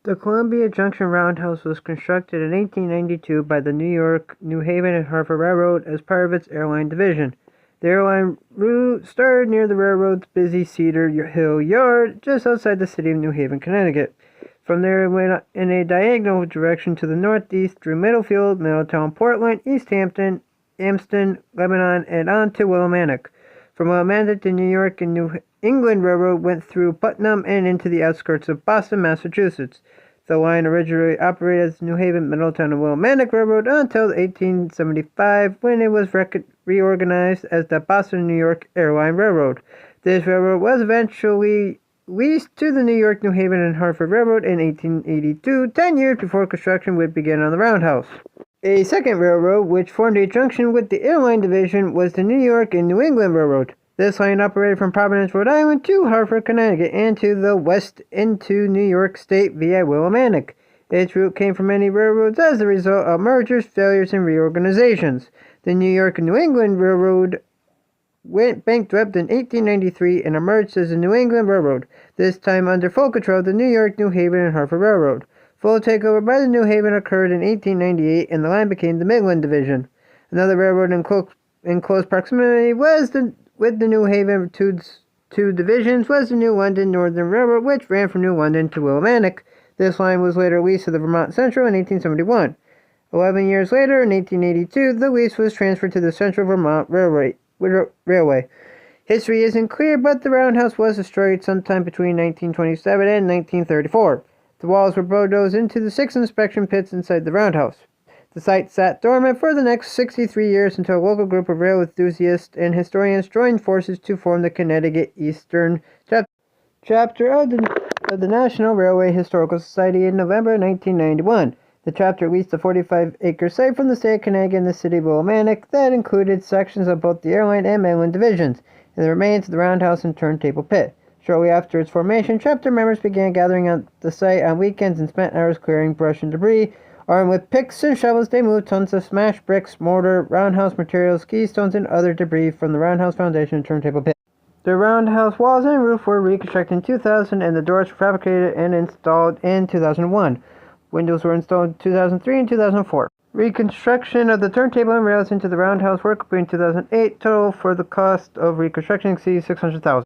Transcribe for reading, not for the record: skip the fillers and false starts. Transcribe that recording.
The Columbia Junction roundhouse was constructed in 1892 by the New York, New Haven, and Hartford Railroad as part of its airline division. The airline route started near the railroad's busy Cedar Hill Yard, just outside the city of New Haven, Connecticut. From there, it went in a diagonal direction to the northeast through Middlefield, Middletown, Portland, East Hampton, Amston, Lebanon, and on to Willimantic. From Willimantic, the New York and New England Railroad went through Putnam and into the outskirts of Boston, Massachusetts. The line originally operated as the New Haven, Middletown, and Willimantic Railroad until 1875, when it was reorganized as the Boston, New York Airline Railroad. This railroad was eventually leased to the New York, New Haven, and Hartford Railroad in 1882, 10 years before construction would begin on the roundhouse. A second railroad, which formed a junction with the airline division, was the New York and New England Railroad. This line operated from Providence, Rhode Island to Hartford, Connecticut, and to the west into New York State via Willimantic. Its route came from many railroads as a result of mergers, failures, and reorganizations. The New York and New England Railroad went bankrupt in 1893 and emerged as the New England Railroad, this time under full control of the New York, New Haven, and Hartford Railroad. Full takeover by the New Haven occurred in 1898, and the line became the Midland Division. Another railroad in close proximity with the New Haven two divisions was the New London Northern Railroad, which ran from New London to Willimantic. This line was later leased to the Vermont Central in 1871. 11 years later, in 1882, the lease was transferred to the Central Vermont Railway. History isn't clear, but the roundhouse was destroyed sometime between 1927 and 1934. The walls were bulldozed into the 6 inspection pits inside the roundhouse. The site sat dormant for the next 63 years until a local group of rail enthusiasts and historians joined forces to form the Connecticut Eastern chapter of the National Railway Historical Society in November 1991. The chapter leased a 45-acre site from the state of Connecticut in the city of Willimantic that included sections of both the airline and Midland divisions, and the remains of the roundhouse and turntable pit. Shortly after its formation, chapter members began gathering at the site on weekends and spent hours clearing brush and debris. Armed with picks and shovels, they moved tons of smashed bricks, mortar, roundhouse materials, keystones, and other debris from the roundhouse foundation and turntable pit. The roundhouse walls and roof were reconstructed in 2000, and the doors were fabricated and installed in 2001. Windows were installed in 2003 and 2004. Reconstruction of the turntable and rails into the roundhouse were completed in 2008. Total for the cost of reconstruction exceeds $600,000.